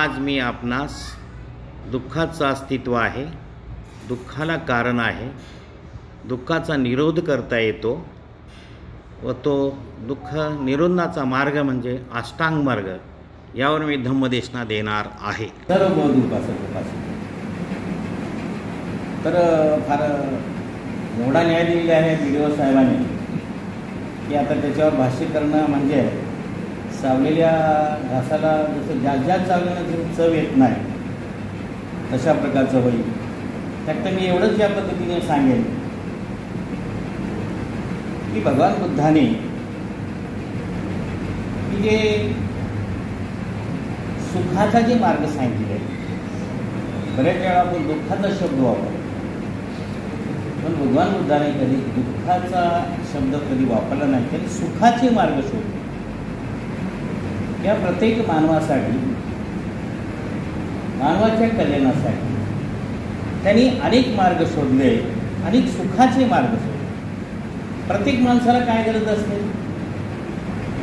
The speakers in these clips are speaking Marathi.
आज मी आपणास दुःखाचं अस्तित्व आहे, दुःखाला कारण आहे, दुःखाचा निरोध करता येतो व तो दुःख निरोधनाचा मार्ग म्हणजे अष्टांग मार्ग, यावर मी धम्मदेशना देणार आहे. सर्व तर फार एवढा न्याय दिलेला आहे व्हिडिओ साहेबांनी की आता त्याच्यावर भाष्य करणं म्हणजे सावलेल्या घासाला जसं ज्या चावल्यानं जसं चव येत नाही तशा प्रकारचं होईल. फक्त मी एवढंच या पद्धतीने सांगेन की भगवान बुद्धाने की जे सुखाचा जे मार्ग सांगितले, बऱ्याच वेळा आपण दुःखाचा शब्द वापरतो, पण भगवान बुद्धाने कधी दुःखाचा शब्द कधी वापरला नाही, तरी सुखाचे मार्ग शोधले. या प्रत्येक मानवासाठी, मानवाच्या कल्याणासाठी त्यांनी अनेक मार्ग शोधले, अनेक सुखाचे मार्ग शोधले. प्रत्येक माणसाला काय गरज असते?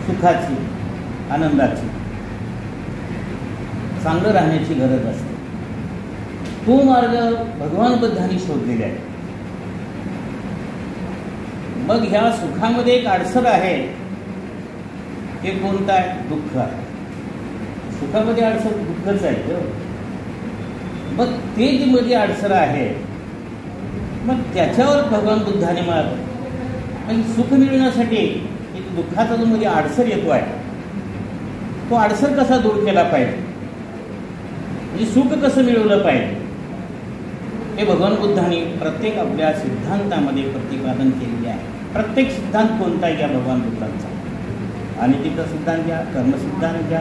सुखाची, आनंदाची, चांगलं राहण्याची गरज असते. तो मार्ग भगवान बुद्धांनी शोधलेला आहे. मग ह्या सुखामध्ये एक अडसर आहे, ते कोणतं आहे? दुःख आहे. सुखामध्ये अडसर दुःखच आहे. मग ते जे मध्ये अडसर आहे, मग त्याच्यावर भगवान बुद्धाने म्हणजे सुख मिळवण्यासाठी एक दुःखाचा जो मध्ये अडसर येतो आहे, तो अडसर कसा दूर केला पाहिजे, म्हणजे सुख कसं मिळवलं पाहिजे, हे भगवान बुद्धांनी प्रत्येक आपल्या सिद्धांतामध्ये प्रतिपादन केलेले आहे. प्रत्येक सिद्धांत कोणता आहे? या भगवान बुद्धांचा अनितीचा सिद्धांत घ्या, कर्मसिद्धांत घ्या,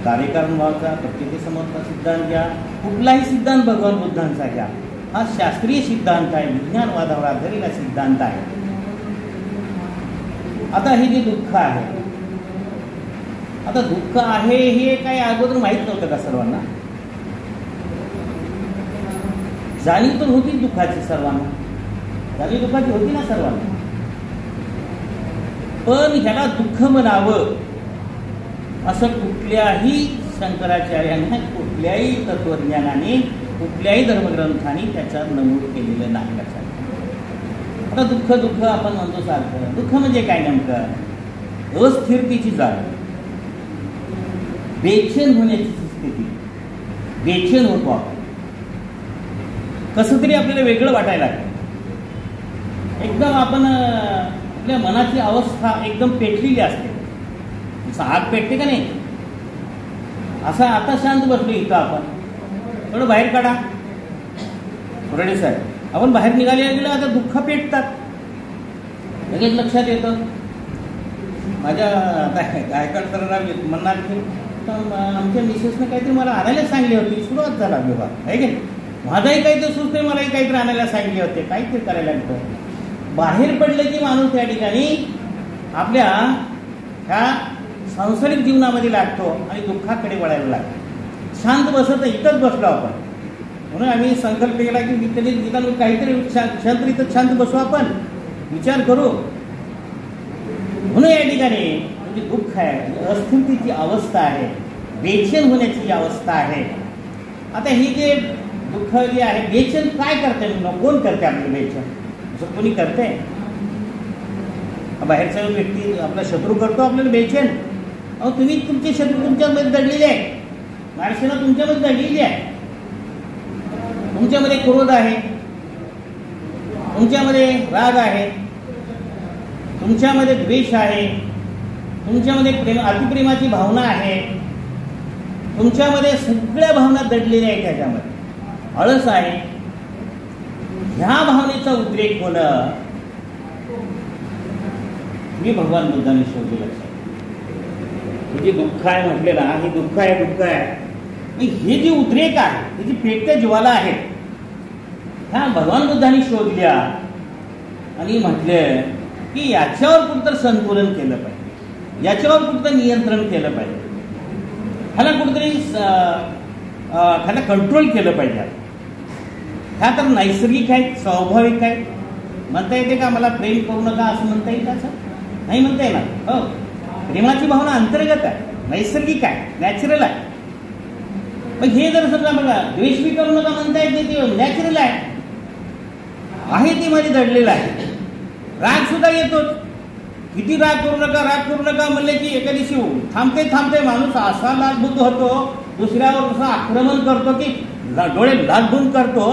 कार्यकारण भावाचा, प्रत्येकसमर्थ सिद्धांत घ्या, कुठलाही सिद्धांत भगवान बुद्धांचा घ्या, हा शास्त्रीय सिद्धांत आहे, विज्ञानवादावर आधारित सिद्धांत आहे. आता हे जे दुःख आहे, आता दुःख आहे हे काय अगोदर माहीत नव्हतं का सर्वांना? जाणीव तर होती दुःखाची सर्वांना, जाणीव दुःखाची होती ना सर्वांना. पण ह्याला दुःख म्हणावं असं कुठल्याही शंकराचार्यांना, कुठल्याही तत्वज्ञानाने, कुठल्याही धर्मग्रंथाने त्याच्यात नमूद केलेलं नाही. लक्षात. आता दुःख दुःख आपण म्हणतो सारखं. दुःख म्हणजे काय नेमकं? अस्थिरतेची जाणीव, बेचैन होण्याची स्थिती. बेचैन होतो आपण, कसं तरी आपल्याला वेगळं वाटायला लागतं. एकदम आपण आपल्या मनाची अवस्था एकदम पेटलेली असते. असं आग पेटते का नाही? असं आता शांत बसलो इथं आपण, थोडं बाहेर काढा कोरडे साहेब, आपण बाहेर निघाले गेलो, आता दुःख पेटतात. लगेच लक्षात येतं. माझ्या गायकवाड सरांना म्हणणार की आमच्या मिसेसने काहीतरी मला आणायला सांगली होती. सुरुवात झाला व्यवहार आहे की माझाही काहीतरी सुचते, मलाही काहीतरी आणायला सांगितले होते, काहीतरी करायला लागतं. बाहेर पडलं की माणूस त्या ठिकाणी आपल्या ह्या सांसारिक जीवनामध्ये लागतो आणि दुःखाकडे वळायला लागतो. शांत बसत इथंच बसलो आपण, म्हणून आम्ही संकल्प केला की निदान काहीतरी शांत इथं शांत बसू, आपण विचार करू. म्हणून या ठिकाणी म्हणजे दुःख आहे, अस्थिरतेची अवस्था आहे, बेचैन होण्याची जी अवस्था आहे. आता ही जे दुःख जे आहे, बेचैन काय करते? कोण करते आपलं बेचैन? असं कोणी करते? बाहेरचा व्यक्ती आपला शत्रू करतो आपल्याला बेचैन. अहो तुम्ही तुमचे शत्रू तुमच्यामध्ये दडलेले आहे, माणसाला तुमच्यामध्ये दडलेली आहे. तुमच्यामध्ये क्रोध आहे, तुमच्यामध्ये राग आहे, तुमच्यामध्ये द्वेष आहे, तुमच्यामध्ये अतिप्रेमाची भावना आहे, तुमच्यामध्ये सगळ्या भावना दडलेल्या आहेत. त्याच्यामध्ये आळस आहे. ह्या भावनेचा उद्रेक होणं मी भगवान बुद्धांनी शोधलेलं आहे. हे जे दुःख आहे म्हटले ना, हे दुःख आहे, दुःख आहे, हे जे उद्रेक आहे, हे जी पेटत्या ज्वाला आहेत, ह्या भगवान बुद्धांनी शोधल्या आणि म्हटले की याच्यावर कुठं संतुलन केलं पाहिजे, याच्यावर कुठं नियंत्रण केलं पाहिजे, ह्याला कुठेतरी ह्याला कंट्रोल केलं पाहिजे. ह्या तर नैसर्गिक आहेत, स्वाभाविक आहेत. म्हणता येते का मला प्रेम करू नका असं म्हणता येईल? असं नाही म्हणता येणार. हो, प्रेमाची भावना अंतर्गत आहे, नैसर्गिक आहे, नॅचरल आहे. मग हे जर समजा बघा द्वेष बी करू नका म्हणता येत नाही, ते नॅचरल आहे ती मध्ये दडलेला आहे. राग सुद्धा येतोच. किती राग करू नका म्हणले की एका दिवशी थांबते माणूस असा लालबुद्ध होतो, दुसऱ्यावर असं आक्रमण करतो की डोळे लालबुंद करतो.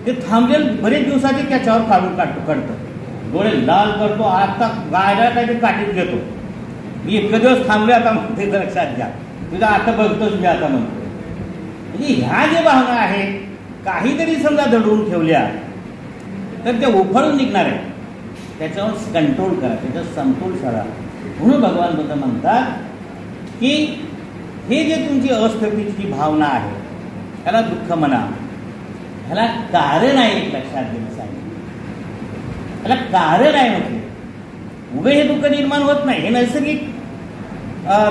ते थांबलेल बरेच दिवसाचे त्याच्यावर काढतो, डोळे लाल करतो. आता गायला काहीतरी काठीत घेतो. मी इतके दिवस थांबले आता म्हणते, लक्षात घ्या तुझा आता बघतोच मी आता म्हणतो. म्हणजे ह्या जे भावना आहेत काहीतरी समजा दडवून ठेवल्या तर त्या उफळून निघणार आहे. त्याच्यावर कंट्रोल करा, त्याच्यावर समतोल साधा. म्हणून भगवान बुद्ध म्हणतात की हे जे तुमची अस्थितीची भावना आहे त्याला दुःख म्हणा. ह्याला कारण आहे, एक लक्षात घेणं सांगितलं. ह्याला कारण आहे म्हणजे उभे हे दुःख निर्माण होत नाही. हे नैसर्गिक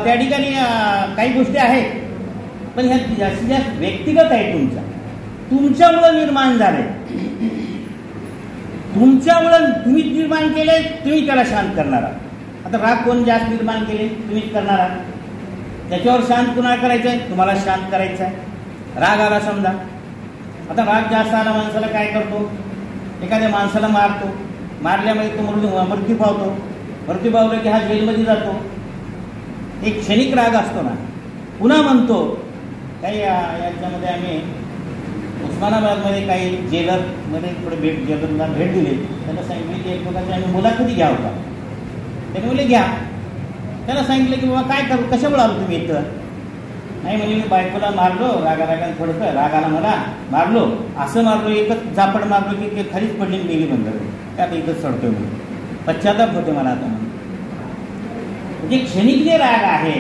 त्या ठिकाणी काही गोष्टी आहेत, पण ह्या जास्तीत जास्त व्यक्तिगत आहे. तुमच्यामुळं निर्माण झाले, तुमच्यामुळं तुम्हीच निर्माण केले, तुम्ही त्याला शांत करणार आहात. आता राग कोण जास्त निर्माण केले? तुम्हीच करणार आहात. त्याच्यावर शांत कुणाला करायचं आहे? तुम्हाला शांत करायचं आहे. राग आला समजा, आता राग जास्त आला माणसाला काय करतो? एखाद्या माणसाला मारतो, मारल्यामध्ये तो मृत्यू पावतो. मृत्यू पावला की हा जेलमध्ये जातो. एक क्षणिक राग असतो ना. पुन्हा म्हणतो काही याच्यामध्ये आम्ही उस्मानाबादमध्ये काही जेलरमध्ये थोडे जेलरला भेट दिली. त्यांना सांगितले की एक प्रकारची आम्ही मुलाखती घ्या होता. त्याने म्हणले घ्या. त्याला सांगितलं की बाबा काय करू, कशामुळे आलो तुम्ही इथं? नाही म्हणजे मी बायकोला मारलो, रागाने थोडंसं राग आला मला, मारलो, असं मारलो, एकच झापड मारलो की ते खालीच पडली गेली बंद. त्यात इथंच चढतोय म्हणून पश्चाताप होते मला आता. म्हणजे क्षणिक जे राग आहे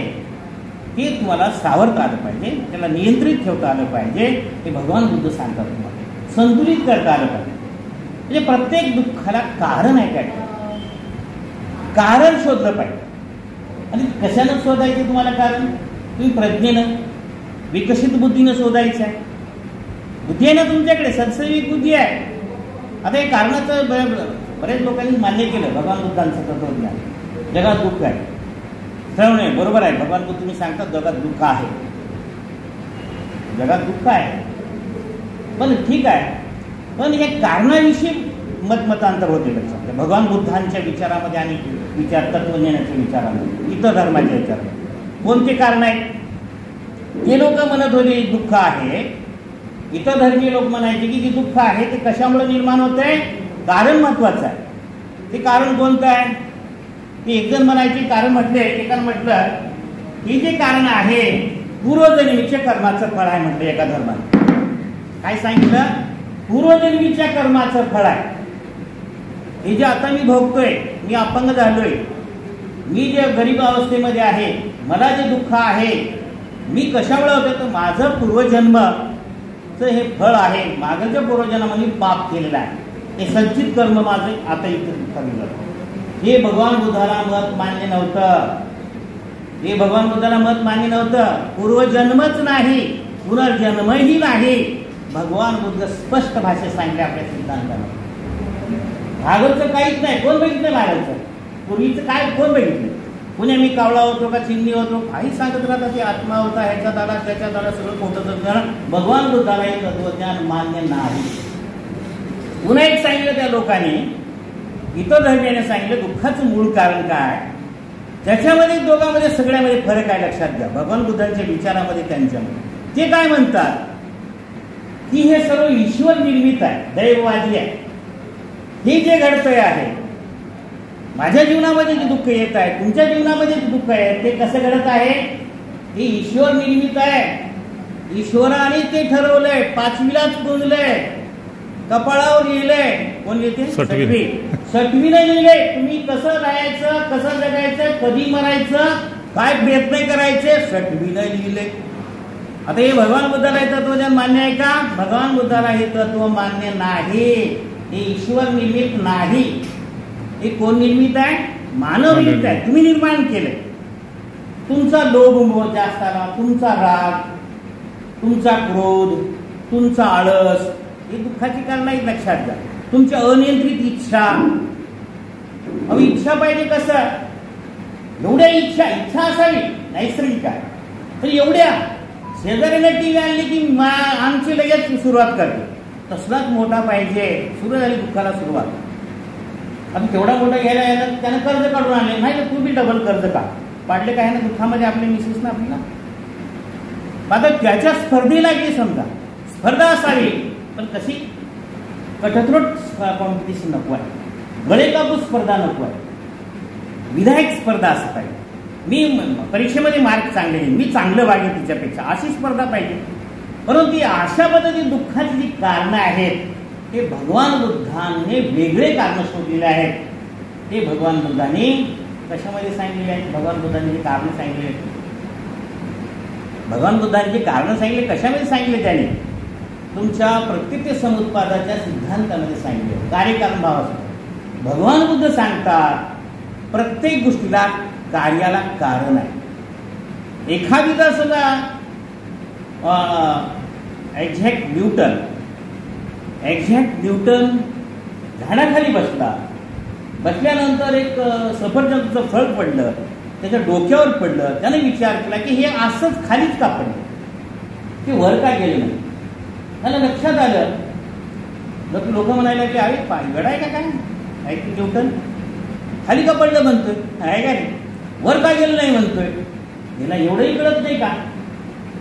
ते तुम्हाला सावरता आलं पाहिजे, त्याला नियंत्रित ठेवता आलं पाहिजे. हे भगवान बुद्ध सांगतात तुम्हाला. संतुलित करता आलं पाहिजे. म्हणजे प्रत्येक दुःखाला कारण आहे. काय कारण शोधलं पाहिजे. आणि कशानं शोधायचं तुम्हाला कारण? तुम्ही प्रज्ञेनं, विकसित बुद्धीनं शोधायचं आहे. बुद्धी आहे ना तुमच्याकडे, संसर्गिक बुद्धी आहे. आता हे कारणाचं बरेच लोकांनी मान्य केलं. भगवान बुद्धांचं तत्वज्ञान, जगात दुःख आहे, श्रवण आहे, बरोबर आहे. भगवान बुद्ध तुम्ही सांगतात जगात दुःख आहे, जगात दुःख आहे, पण ठीक आहे. पण या कारणाविषयी मतमतांतर होते. लक्षात. भगवान बुद्धांच्या विचारामध्ये आणि तत्वज्ञानाच्या विचारामध्ये, इतर धर्माच्या विचारामध्ये कोणते कारण आहेत? ते लोक म्हणत होते दुःख आहे. इतर धर्मीय लोक म्हणायचे की जे दुःख आहे ते कशामुळे निर्माण होत आहे? कारण महत्वाचं आहे. ते कारण कोणतं आहे? ते एक जण म्हणायचे कारण म्हटले, एकानं म्हटलं हे जे कारण आहे पूर्वजन्मीच्या कर्माचं फळ आहे म्हटलं. एका धर्माने काय सांगितलं? पूर्वजन्मीच्या कर्माचं फळ आहे. हे जे आता मी भोगतोय, मी अपंग झालोय, मी जे गरीब अवस्थेमध्ये आहे, मला जे दुःख आहे, मी कशामुळे होते? तर माझं पूर्वजन्मचं हे फळ आहे. मागच्या पूर्वजन्माने पाप केलेलं आहे, हे संचित कर्म माझं आता इथं ठरलं. हे भगवान बुद्धाला मत मान्य नव्हतं. हे भगवान बुद्धाला मत मान्य नव्हतं. पूर्वजन्मच नाही, पुनर्जन्मही नाही. भगवान बुद्ध स्पष्ट भाषेत सांगितले आपल्या सिद्धांताला. भागवतचं काहीच नाही. कोण बघितलं भागवतचं? पूर्वीचं काय कोण बघितलं? पुणे मी कावळा होतो का चिन्नी होतो काही सांगत राहतात. ते आत्मा होता, ह्याच्या दादा त्याच्या दादा सगळं खोटं तत्वज्ञान. भगवान बुद्धाला हे तत्वज्ञान मान्य नाही. पुन्हा एक सांगितलं त्या लोकांनी, इतर धर्मीयाने सांगितलं दुःखाचं मूळ कारण काय. त्याच्यामध्ये दोघांमध्ये सगळ्यामध्ये फरक आहे. लक्षात घ्या. भगवान बुद्धांच्या विचारामध्ये त्यांच्यामध्ये ते काय म्हणतात की हे सर्व ईश्वर निर्मित आहे, दैववादी आहे. हे जे घडतंय आहे, माझ्या जीवनामध्ये जे दुःख येत आहे, तुमच्या जीवनामध्ये जे दुःख आहे, ते कसं घडत आहे? हे ईश्वर निर्मित आहे. ईश्वराने ते ठरवलंय. पाचवीलाच बोललंय, कपाळावर लिहिलंय. कोण लिहिते? सटवीने लिहिलंय. तुम्ही कसं राहायचं, कसं जगायचं, कधी मरायचं, काय प्रयत्न करायचे, सटवीने लिहिलंय. आता हे भगवान बुद्धाला हे तत्वज्ञान मान्य आहे का? भगवान बुद्धाला हे तत्व मान्य नाही. हे ईश्वर निर्मित नाही. हे कोण निर्मित आहे? मानव निर्मित आहे. तुम्ही निर्माण केलंय. तुमचा लोभ मोह जास्त आला, तुमचा राग, तुमचा क्रोध, तुमचा आळस, हे दुःखाची कारण नाही. लक्षात घ्या. तुमची अनियंत्रित इच्छा. इच्छा पाहिजे कसं? एवढ्या इच्छा असावी नैसर्गिक आहे, तर एवढ्या शेजाऱ्याने टीव्ही आणली की आमची लगेच सुरुवात करते, तसलाच मोठा पाहिजे. सुरू झाली दुःखाला सुरुवात. आता तेवढा मोठा घ्यायला यायला त्यानं कर्ज काढून आणले, नाही तर तू बी डबल कर्ज का पाडले काय ना दुःखामध्ये आपले मिसेस ना आपल्याला. आता त्याच्या स्पर्धेला की समजा स्पर्धा असावी, पण कशी कटथरोट कॉम्पिटिशन नको आहे, गळे कापूस स्पर्धा नको आहे, विधायक स्पर्धा असं पाहिजे. मी परीक्षेमध्ये मार्क चांगले घेईन, मी चांगलं वागेन तिच्यापेक्षा, अशी स्पर्धा पाहिजे. परंतु अशा पद्धतीने दुःखाची जी कारणं आहेत ते भगवान बुद्धांनी वेगळे कारण शोधलेले आहेत. ते भगवान बुद्धांनी कशामध्ये सांगितलेले आहेत? भगवान बुद्धांनी जे कारण सांगितले, भगवान बुद्धांनी जे कारण सांगितले कशामध्ये सांगितले? त्याने तुमच्या प्रत्येक समुत्पादाच्या सिद्धांतामध्ये सांगितले, कार्यकारण भावाचं. भगवान बुद्ध सांगतात प्रत्येक गोष्टीला कार्याला कारण आहे. एखादीचा सुद्धा एक्झॅक्ट न्यूटन झाडाखाली बसल्यानंतर एक सफरचंदाचं फळ पडलं, त्याच्या डोक्यावर पडलं. त्याने विचार केला की हे असंच खालीच का पडलं, ते वर का गेलं नाही. त्याला लक्षात आलं, लोक म्हणायला की अरे पायगड आहे का काय की न्यूटन खाली का पडलं म्हणतोय, आहे का नाही, वर का गेलं नाही म्हणतोय. याला एवढंही कळत नाही का?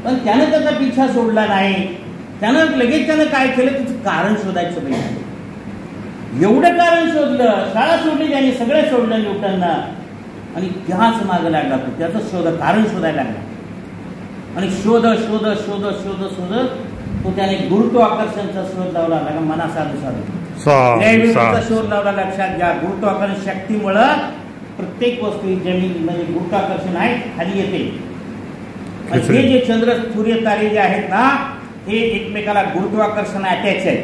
पण त्यानं त्याचा पिछा सोडला नाही. त्यानं लगेच काय केलं, त्याचं कारण शोधायचं पाहिजे. एवढं कारण शोधलं, शाळा सोडली त्याने, सगळं सोडलं न्यूटनना, आणि त्याच मागं लागला तो, त्याचं कारण शोधायला लागला. आणि शोधत तो त्याने गुरुत्वाकर्षणचा शोध लावला, मना साधू ग्रॅव्हिटीचा शोध लावला. लक्षात घ्या, गुरुत्वाकर्षण शक्तीमुळं प्रत्येक वस्तू जमीन म्हणजे गुरुत्वाकर्षण आहे खाली येते. हे जे चंद्र सूर्य तारे जे आहेत ना, हे एकमेकाला गुरुत्वाकर्षण अटॅच आहे,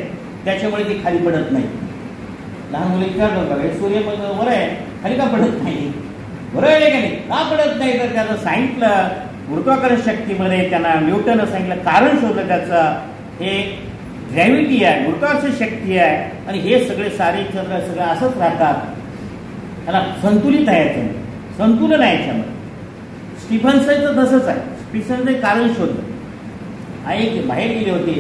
त्याच्यामुळे ते खाली पडत नाही. लहान मुलं विचारतात बघा, हे सूर्य वर आहे खाली का पडत नाही, बरोबर आहे का नाही, का पडत नाही? तर त्याचं सांगितलं गुरुत्वाकर्षण शक्तीमध्ये, त्यांना न्यूटननं सांगितलं, कारण शोधलं त्याचं. हे ग्रॅव्हिटी आहे, गुरुत्वाकर्षण शक्ती आहे, आणि हे सगळे सारे चंद्र सगळं असंच राहतात. त्याला संतुलित आहे, याच्यामध्ये संतुलन आहे याच्यामध्ये. स्टीफन्सनचं तसंच आहे. स्टीफन्सनचं कारण शोधलं. आई बाहेर गेले होते,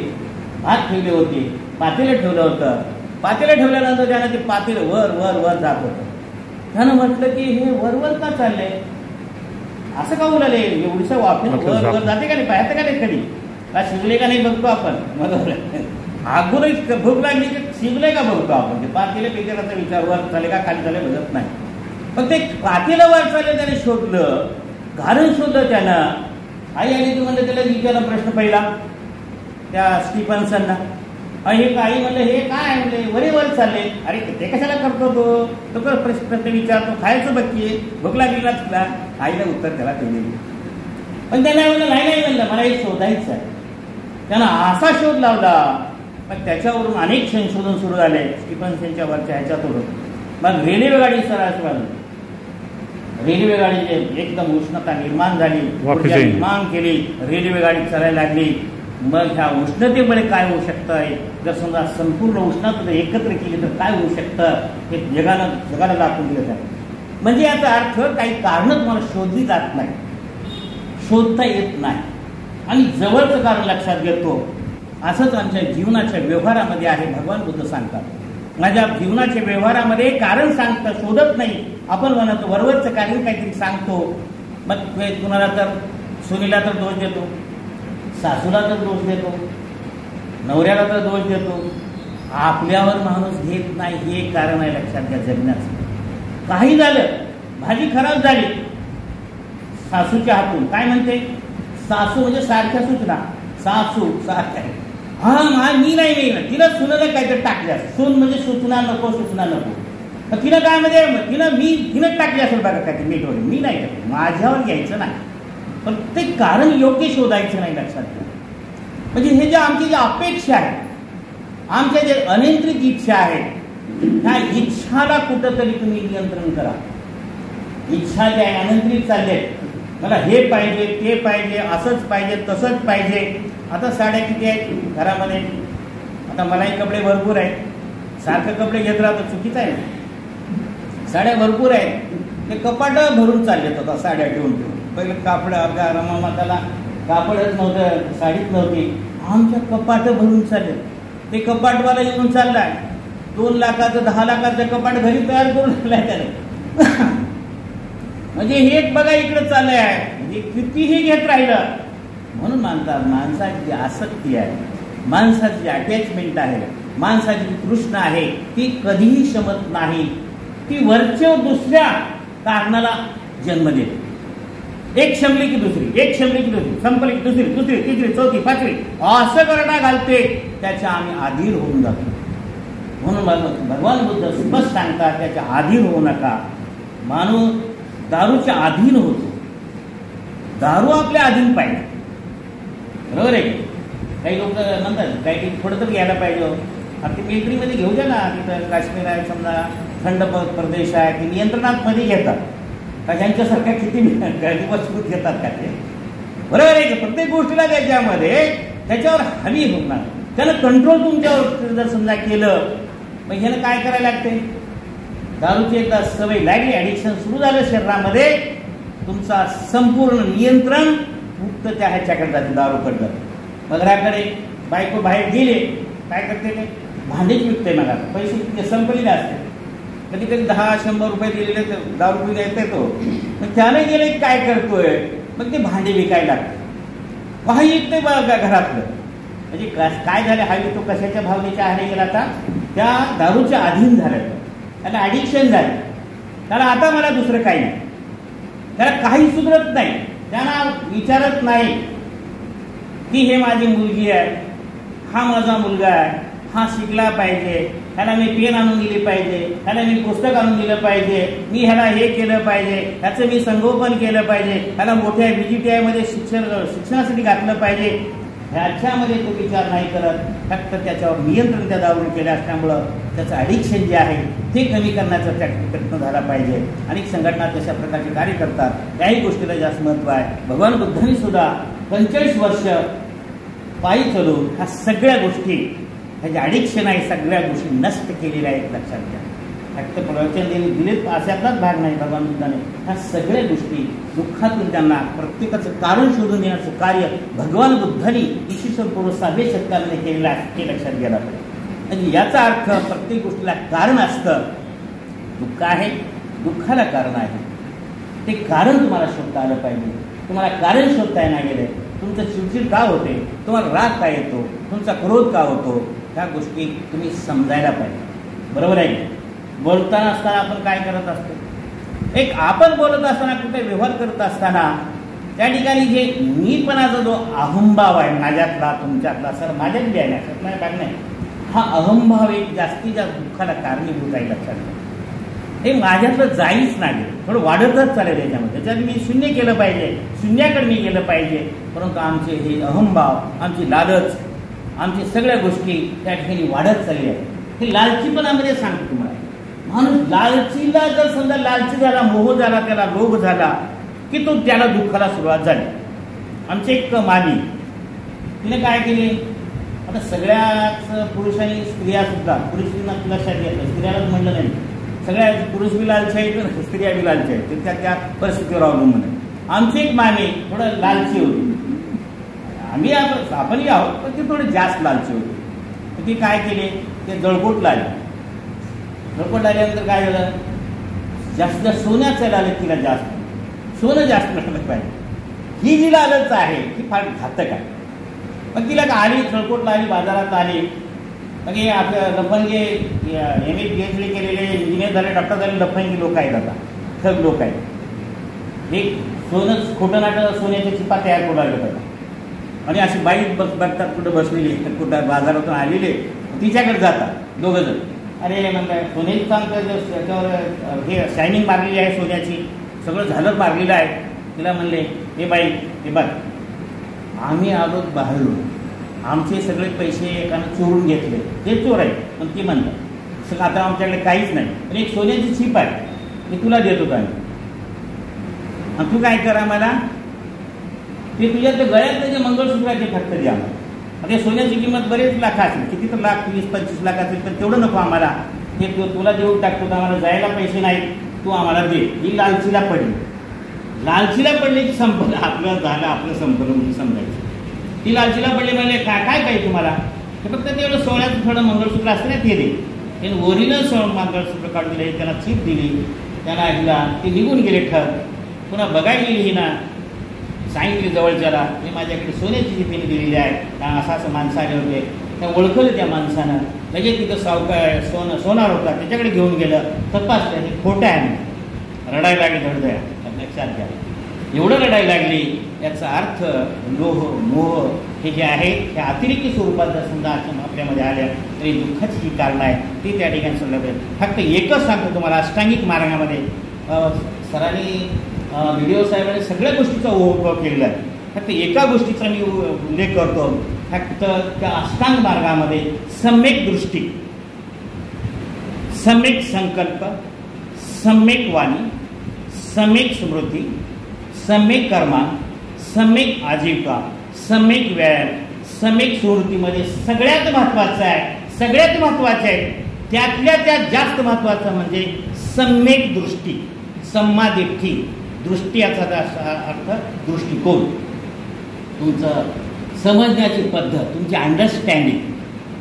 भात ठेवले होते, पातेलं ठेवलं होतं. पातेलं ठेवल्यानंतर त्यानं ते पातेलं वर वर वर जात होतं. त्यानं म्हटलं की हे वर का चाललंय, असं का उलाले, एवढीसा वाफेनं वर वर जाते का नाही, पाहतं का नाही, कधी का शिजले का नाही बघतो आपण. भूक लागली की शिजले का बघतो आपण. ते पातेलं पिकेराचा विचार वर चाले का खाली चाले बघत नाही. पण ते पातेलं वर चालले त्याने शोधलं, कारण शोधलं त्यानं. आई आली तू म्हणलं, त्याला विचारला प्रश्न पहिला त्या स्टीफन्सनना. हे आई म्हणलं हे काय म्हणले, वरेवर चालले. अरे ते कशाला करतो तो प्रश्न विचारतो, खायचं बघकी, भूक लागली ना तुला. आईला उत्तर त्याला दिलेली. पण त्याला म्हणलं नाही म्हणलं, मला हे शोधायचं आहे. त्यानं असा शोध लावला, मग त्याच्यावरून अनेक संशोधन सुरू झाले स्टीफन्सनच्या वरच्या ह्याच्यातून. मग रेल्वे गाडी सरास वाढली, रेल्वे गाडीची एकदम उष्णता निर्माण झाली, निर्माण केली, रेल्वे गाडी चालायला लागली. मग ह्या उष्णतेमुळे काय होऊ शकतं, जर समजा संपूर्ण उष्णता एकत्र केली तर काय होऊ शकतं, हे जगाला दाखवून दिलं जातं. म्हणजे याचा अर्थ काही कारणच मला शोधली जात नाही, शोधता येत नाही, आणि जवळचं कारण लक्षात घेतो. असंच आमच्या जीवनाच्या व्यवहारामध्ये आहे. भगवान बुद्ध सांगतात माझ्या जीवनाच्या व्यवहारामध्ये कारण सांगता शोधत नाही. आपण म्हणतो वरवरचं कारण काहीतरी सांगतो. मग कुणाला तर सुनीला तर दोष देतो, सासूला तर दोष देतो, नवऱ्याला तर दोष देतो, आपल्यावर माणूस घेत नाही. हे कारण आहे लक्षात घ्या जगण्याचं. काही झालं, भाजी खराब झाली, सासूच्या हातून काय म्हणते, सासू म्हणजे सारख्या सूचना, सासू सारख्या, हा मी नाही तिला सुनाला काहीतरी टाकल्या, सून म्हणजे सूचना नको. तिनं काय म्हणजे तिनं टाकली असेल बघा काय मीठ वगैरे, मी नाही टाकलं, माझ्यावर घ्यायचं नाही. पण ते कारण योग्य शोधायचं नाही लक्षात घ्या. म्हणजे हे जे आमची जी अपेक्षा आहे, आमच्या जे अनियंत्रित इच्छा आहेत, ह्या इच्छाला कुठंतरी तुम्ही नियंत्रण करा. इच्छा ज्या आहे अनियंत्रित चालले, मला हे पाहिजे ते पाहिजे, असंच पाहिजे तसंच पाहिजे. आता साड्या किती आहेत घरामध्ये, आता मलाही कपडे भरपूर आहेत, सारखं कपडे घेत राहतो चुकीचं आहे ना. साड्या भरपूर आहेत, ते कपाट भरून चाललेत आता साड्या ठेवून. पहिलं कापड रमा त्याला कापडच नव्हतं, साडीच नव्हती. आमच्या कपाट भरून चालले. ते कपाटवाला येऊन चाललाय, 2 लाखाचं 10 लाखाचं कपाट घरी तयार करून आणलाय त्याने. म्हणजे हेच बघा इकडे चाललंय आहे, म्हणजे कितीही घेत राहिलं. म्हणून म्हणतात माणसाची जी आसक्ती आहे, माणसाची जी अटॅचमेंट आहे, माणसाची जी तृष्णा आहे, ती कधीही शमत नाही. ती वरच्या दुसऱ्या कारणाला जन्म देते. एक शमली की दुसरी, एक शमली की दुसरी, संपली की दुसरी, दुसरी, तिसरी, चौथी, पाचवी, असं करता घालते. त्याच्या आम्ही अधीर होऊन जातो. म्हणून भगवान बुद्ध स्पष्ट सांगतात, त्याच्या अधीर होऊ नका. माणूस दारूच्या अधीन होतो. दारू आपल्या अधीन पाहिजे, बरोबर आहे. काही लोक म्हणतात काही थोडं तर घ्यायला पाहिजे. आता मिलिटरीमध्ये घेऊ द्या ना, तिथं काश्मीर आहे समजा, थंड प्रदेश आहे, की नियंत्रणात मध्ये घेतात का, ज्यांच्यासारख्या किती मजबूत घेतात का ते, बरोबर आहे. प्रत्येक गोष्टीला त्याच्यावर हमी होणार. त्यानं कंट्रोल तुमच्यावर जर समजा केलं, मग ह्यानं काय करायला लागते, दारूची एकदा सवय लागली, ॲडिक्शन सुरू झालं शरीरामध्ये, तुमचा संपूर्ण नियंत्रण फक्त त्या ह्याच्याकडे जाते, दारूकडे जाते. मग घराकडे बायको बाहेर गेले, काय करते ते भांडेच विकते. मला पैसे तिथे संपलेले असते, कधी कधी 10-100 रुपये दिलेले दारू पिऊन येते तो. मग त्याने गेले काय करतोय, मग ते भांडे विकायला लागते. काही विकते बघा घरातलं. म्हणजे काय झालं, हा तो कशाच्या भावनेच्या आहारी गेला, आता त्या दारूच्या अधीन झालं, त्याला ॲडिक्शन झालं. त्याला आता मला दुसरं काही नाही, त्याला काही सुधरत नाही. त्यांना विचारत नाही की हे माझी मुलगी आहे, हा माझा मुलगा आहे, हा शिकला पाहिजे, ह्याला मी पेन आणून दिली पाहिजे, ह्याला मी पुस्तक आणून दिलं पाहिजे, मी ह्याला हे केलं पाहिजे, ह्याचं मी संगोपन केलं पाहिजे, ह्याला मोठ्या VGTI मध्ये शिक्षणासाठी घातलं पाहिजे. ह्याच्यामध्ये तो विचार नाही करत. फक्त त्याच्यावर नियंत्रण त्या दारूने केलं असल्यामुळं त्याचं ॲडिक्शन जे आहे ते कमी करण्याचा त्या प्रयत्न झाला पाहिजे. अनेक संघटना तशा प्रकारचे कार्य करतात, त्याही गोष्टीला जास्त महत्त्व आहे. भगवान बुद्धांनी सुद्धा 45 वर्ष पायी चालून ह्या सगळ्या गोष्टी, ह्याचे ॲडिक्शन आहे, सगळ्या गोष्टी नष्ट केलेल्या आहेत. लक्षात घ्या. फक्त प्रवचन दिलेत अशातलाच भाग नाही. भगवान बुद्धाने ह्या सगळ्या गोष्टी दुःखातून त्यांना प्रत्येकाचं कारण शोधून देण्याचं कार्य भगवान बुद्धांनी इसवी पूर्व 6व्या शतकामध्ये केलेलं आहे, हे लक्षात घ्यायला पाहिजे. म्हणजे याचा अर्थ प्रत्येक गोष्टीला कारण असतं. दुःख आहे, दुःखाला कारण आहे, ते कारण तुम्हाला शोधता आलं पाहिजे. तुम्हाला कारण शोधता येणार गेले, तुमचं चिडचिड का होते, तुम्हाला राग का येतो, तुमचा क्रोध का होतो, ह्या गोष्टी तुम्ही समजायला पाहिजे. बरोबर आहे. बोलताना असताना आपण काय करत असतो, एक आपण बोलत असताना कुठे व्यवहार करत असताना त्या ठिकाणी जे मीपणाचा जो अहंभाव आहे, माझ्यातला तुमच्यातला, सर माझ्यात आहे ना, भाग नाही, हा अहंभाव एक जास्तीत जास्त दुःखाला कारणीभूत आहे. लक्षात घ्या. हे माझ्यातलं जाईच नाही, थोडं वाढतच चालेल त्याच्यामध्ये. त्याच्यात मी शून्य केलं पाहिजे, शून्याकडे मी गेलं पाहिजे. परंतु आमचे हे अहंभाव, आमची लालच, आमची सगळ्या गोष्टी त्या ठिकाणी वाढत चालली आहे. हे लालचीपणामध्ये सांगतो तुम्हाला. माणूस लालचीला जर समजा लालची झाला, मोह झाला, त्याला लोभ झाला की तो त्याला दुःखाला सुरुवात झाली. आमचे एक माली, तिने काय केले, आता सगळ्याच पुरुषांनी स्त्रिया सुद्धा, पुरुषांना लक्षात घेतलं, स्त्रियालाच म्हणलं नाही, सगळ्या पुरुष बी लालची आहेत, स्त्रिया बी लालची आहेत, त्या परिस्थितीवर अवलंबून आहे. आमची एक मामी थोडं लालची होती, आम्ही आपणही आहोत, पण ती थोडी जास्त लालची होती. तर ती काय केले, ते जळकोट लाली. जळकोट लाल्यानंतर काय झालं, जास्त जास्त सोन्याचं लाले तिला, जास्त सोनं जास्त मिळालं पाहिजे. ही जी लालच आहे ती फार घातक आहे. मग तिला का आली, जळकोटला आली, बाजारात आली. मग हे आपल्या लफंगे MA PhD केलेले, इंजिनियर झाले, डॉक्टर झाले लफंगी लोक आहेत, आता ठग लोक आहेत. हे सोनं खोटं नाटक, सोन्याच्या चिपा तयार करू लागले पाहिजे. आणि अशी बाई बघतात कुठं बसलेली, कुठं बाजारातून आलेले, तिच्याकडे जातात दोघं जण. अरे म्हणलं सोन्याची सांगतं, त्याच्यावर हे शायनिंग मारलेली आहे सोन्याची, सगळं झालं मारलेलं आहे. तिला म्हणले, हे बाई हे बघ, आम्ही आलो बाहेरून, आमचे सगळे पैसे एकानं चोरून घेतले, ते चोर आहे. पण ती म्हणतात सगळं आता आमच्याकडे काहीच नाही, पण एक सोन्याची चीप आहे, मी तुला देत होतो आम्ही, आणि तू काय करा, मला ते तुझ्या ते गळ्यातलं जे मंगळसूत्र आहे ते फक्त द्या. आता सोन्याची किंमत बरेच लाख असेल, किती तर लाख, 20-25 लाख असेल, पण तेवढं नको आम्हाला, ते तुला देऊन टाकतो, आम्हाला जायला पैसे नाहीत, तू आम्हाला दे. ही लालचीला पडली. लालचीला पडले की संपलं, आपलं झालं, आपलं संपलं म्हणून समजायचं. ती लालचीला पडले म्हणजे काय काय पाहिजे तुम्हाला, ते फक्त तेवढं सोन्याचं थोडं मंगळसूत्र असतं ना ते दे. त्याने ओरिजिनल मंगळसूत्र काढून दिले, त्याला चीप दिली, त्यांना हिला ते निघून गेले ठर. पुन्हा बघायला गेली ही ना, सांगितले जवळच्याला मी माझ्याकडे सोन्याची जी पेन दिलेली आहे, कारण असं असं माणसं आले होते, त्या ओळखलं त्या माणसानं. लगेच तिथं सावकार सोनार होता त्याच्याकडे घेऊन गेलं, तपासलं हे खोटं आहे. रडायला लागली धडधड, लक्षात घ्या. एवढं रडायला लागली याचा अर्थ लोह मोह हे जे आहे हे अतिरिक्त स्वरूपात जर समजा आपल्यामध्ये आल्या तरी दुःखाची जी कारणं आहे ती त्या ठिकाणी समजलं. फक्त एकच सांगतो तुम्हाला, अष्टांगिक मार्गामध्ये सरांनी व्हिडिओ साहेबांनी सगळ्या गोष्टीचा उपयोग केलेला आहे. फक्त एका गोष्टीचा मी उल्लेख करतो, फक्त त्या अष्टांग मार्गामध्ये सम्यक दृष्टी, सम्यक संकल्प, सम्यक वाणी, सम्यक स्मृती, सम्यक कर्मा, सम्यक आजीविका, सम्यक व्यायाम, सम्यक स्मृतीमध्ये सगळ्यात महत्त्वाचं आहे, सगळ्यात महत्त्वाचं आहे, त्यातल्या त्यात जास्त महत्त्वाचं म्हणजे सम्यक दृष्टी, सम्मादिठी. दृष्टी याचा अर्थ दृष्टिकोन, तुमचं समजण्याची पद्धत, तुमची अंडरस्टँडिंग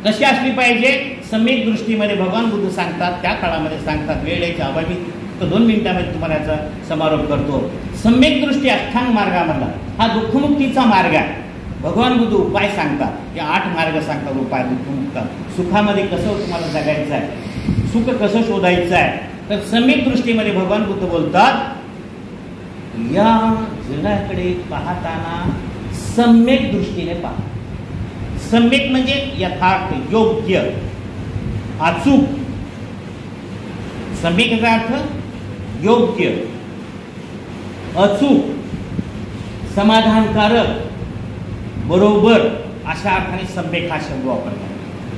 कशी असली पाहिजे. सम्यक दृष्टीमध्ये भगवान बुद्ध सांगतात, त्या काळामध्ये सांगतात, वेळ याच्या अभावी तर 2 मिनिटांमध्ये तुम्हाला याचा समारोप करतो. सम्यक दृष्टी अष्टांग मार्गामधला हा दुःखमुक्तीचा मार्ग आहे. भगवान बुद्ध उपाय सांगतात, ते 8 मार्ग सांगतात उपाय दुःखमुक्त. सुखामध्ये कसं तुम्हाला जगायचं आहे, सुख कसं शोधायचं आहे. तर सम्यक दृष्टीमध्ये भगवान बुद्ध बोलतात, या जगाकडे पाहताना सम्यक दृष्टीने पहा. सम्यक म्हणजे यथार्थ, योग्य, अचूक. सम्यक याचा अर्थ योग्य, अचूक, समाधानकारक, बरोबर अशा अर्थाने सम्यक हा शब्द वापरला.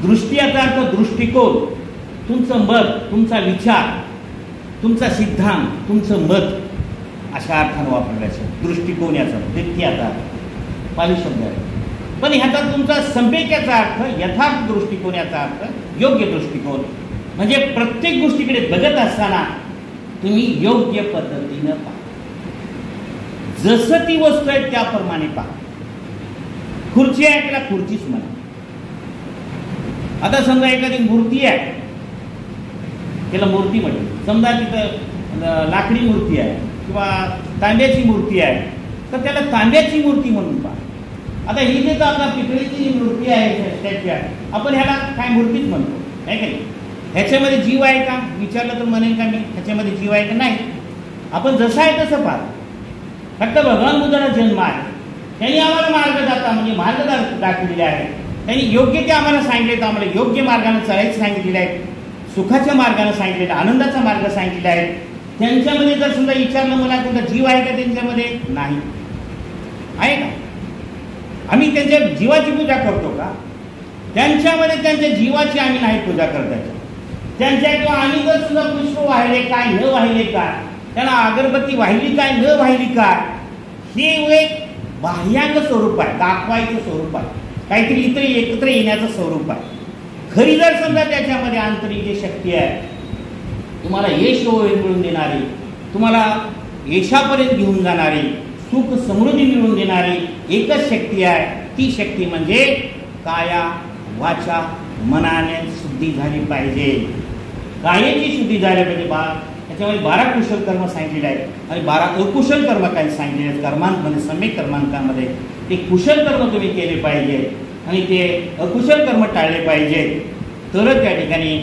दृष्टी याचा अर्थ दृष्टिकोन, तुमचं मत, तुमचा विचार, तुमचा सिद्धांत, तुमचं मत अशा अर्थानं वापरल्याचं. दृष्टिकोन याचा द्वितीयाचा पाली शब्द आहे. पण ह्याचा तुमचा सम्यक याचा अर्थ यथार्थ दृष्टिकोन, याचा अर्थ योग्य दृष्टिकोन. म्हणजे प्रत्येक गोष्टीकडे बघत असताना तुम्ही योग्य पद्धतीनं पहा, जसं ती वस्तू आहे त्याप्रमाणे पहा. खुर्ची आहे त्याला खुर्चीच म्हणा. आता समजा एखादी मूर्ती आहे त्याला मूर्ती म्हणते. समजा तिथं लाकडी मूर्ती आहे किंवा तांब्याची मूर्ती आहे तर त्याला तांब्याची मूर्ती म्हणून पहा. आता ही जे आता पितळीची जी मूर्ती आहे स्टॅच्यू आहे, आपण ह्याला काय मूर्तीच म्हणतो, आहे का नाही. ह्याच्यामध्ये जीव आहे का विचारलं तर म्हणेल का मी ह्याच्यामध्ये जीव आहे का नाही. आपण जसं आहे तसं पाहतो. फक्त भगवान बुद्धाचा जन्म आहे, त्यांनी आम्हाला मार्गदाता म्हणजे मार्ग दाखवलेले आहे. त्यांनी योग्य ते आम्हाला सांगितले, तर आम्हाला योग्य मार्गाने चालायचं सांगितलेलं आहे, सुखाच्या मार्गाने सांगितलेलं, आनंदाचा मार्ग सांगितलेला आहे. त्यांच्यामध्ये जर समजा विचारलं मला कोणता जीव आहे का त्यांच्यामध्ये, नाही आहे का. आम्ही त्यांच्या जीवाची पूजा करतो का, त्यांच्यामध्ये त्यांच्या जीवाची आम्ही नाही पूजा करतायचो. त्यांच्या किंवा आम्ही जर सुद्धा पुष्प वाहिले काय न वाहिले काय, त्यांना अगरबत्ती वाहिली काय न वाहिली काय, हे एक बाह्यांग स्वरूप आहे, दाखवायचं स्वरूप आहे, काहीतरी इतर एकत्र येण्याचं स्वरूप आहे. खरी जर समजा त्याच्यामध्ये आंतरिक जी शक्ती आहे, तुम्हाला यश मिळवून देणारी, तुम्हाला यशापर्यंत घेऊन जाणारी, सुख समृद्धी मिळवून देणारी एकच शक्ती आहे. ती शक्ती म्हणजे काया वाचा मनाने शुद्धी झाली पाहिजे. कायेची शुद्धी झाली पाहिजे. त्याच्यामध्ये 12 कुशल कर्म सांगितलेले आहेत आणि 12 अकुशल कर्म काही सांगितलेले आहेत. कर्मांमध्ये सम्यक कर्मांकामध्ये ते कुशल कर्म तुम्ही केले पाहिजे आणि ते अकुशल कर्म टाळले पाहिजे. तरच त्या ठिकाणी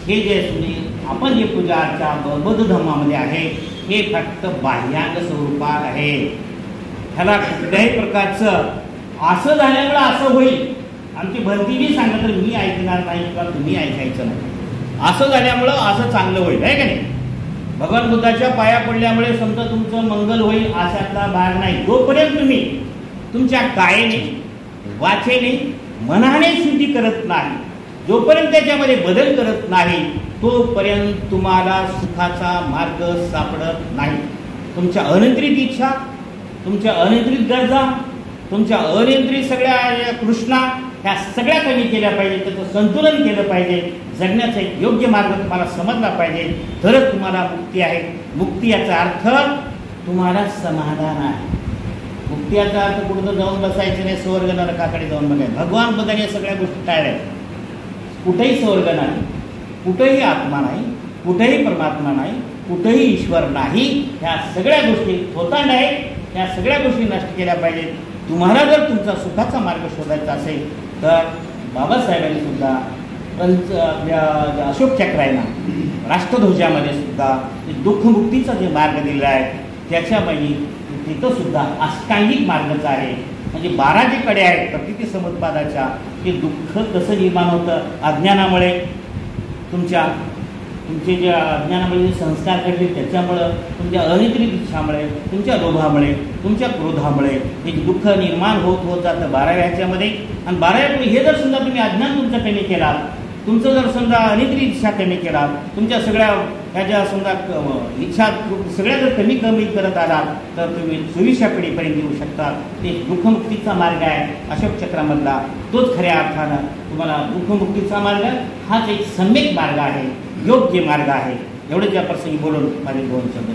हे जे तुम्ही आपण जे पूजा अर्चा बौद्ध धर्मामध्ये आहे हे फक्त बाह्यांग स्वरूपात आहे. ह्याला कुठल्याही प्रकारचं असं झाल्यामुळं असं होईल, आमची भरतीने सांगत तर मी ऐकणार नाही किंवा तुम्ही ऐकायचं नाही, असं झाल्यामुळं असं चांगलं होईल, आहे का नाही. भगवान बुद्धाच्या पाया पडल्यामुळे समजा तुमचं मंगल होईल अशातला भाग नाही. जोपर्यंत तुम्ही तुमच्या कायेने, वाचेने, मनाने शुद्धी करत नाही, जोपर्यंत त्याच्यामध्ये बदल करत नाही, तोपर्यंत तुम्हाला सुखाचा मार्ग सापडत नाही. तुमच्या अनियंत्रित इच्छा, तुमच्या अनियंत्रित गरजा, तुमच्या अनियंत्रित सगळ्या तृष्णा ह्या सगळ्या कमी केल्या पाहिजे. त्याचं संतुलन केलं पाहिजे. जगण्याचा एक योग्य मार्ग तुम्हाला समजला पाहिजे, तरच तुम्हाला मुक्ती आहे. मुक्ती याचा अर्थ तुम्हाला समाधान आहे. मुक्त्याचा अर्थ कुठं जाऊन बसायचं नाही, स्वर्ग नरकाकडे जाऊन बघायचं. भगवान बद्दल या सगळ्या गोष्टी टाळल्या. कुठेही स्वर्ग नाही, कुठेही आत्मा नाही, कुठेही परमात्मा नाही, कुठेही ईश्वर नाही. ह्या सगळ्या गोष्टी थोतांड आहेत. ह्या सगळ्या गोष्टी नष्ट केल्या पाहिजेत. तुम्हाला जर तुमचा सुखाचा मार्ग शोधायचा असेल तर बाबासाहेबांनी सुद्धा आपल्या अशोक चक्र आहे ना, राष्ट्रध्वजामध्ये सुद्धा दुःखमुक्तीचा जे मार्ग दिलेला आहे त्याच्यामध्ये तिथं सुद्धा अष्टांगिक मार्गच आहे. म्हणजे 12 जे कडे आहेत प्रकृती समुत्पादाच्या, ते दुःख कसं निर्माण होतं अज्ञानामुळे, तुमचे जे अज्ञानामुळे जे संस्कार घडले त्याच्यामुळं, तुमच्या अनित्रित इच्छामुळे, तुमच्या लोभामुळे, तुमच्या क्रोधामुळे हे दुःख निर्माण होत जातं 12व्या ह्याच्यामध्ये. आणि 12व्या हे जर समजा तुम्ही अज्ञान तुमचं कमी केला, तुमचं जर समजा अनित्रित इच्छा कमी केला, तुमच्या सगळ्या ह्या ज्या समजा इच्छा सगळ्या जर कमी करत आलात तर तुम्ही 24व्या पिढीपर्यंत येऊ शकता. ते दुःखमुक्तीचा मार्ग आहे अशोक चक्रामधला. तोच खऱ्या अर्थानं तुम्हाला दुःखमुक्तीचा मार्ग हाच एक सम्यक मार्ग आहे, योग्य मार्ग आहे. एवढंच या प्रसंगी बोलून माझे 2 शब्द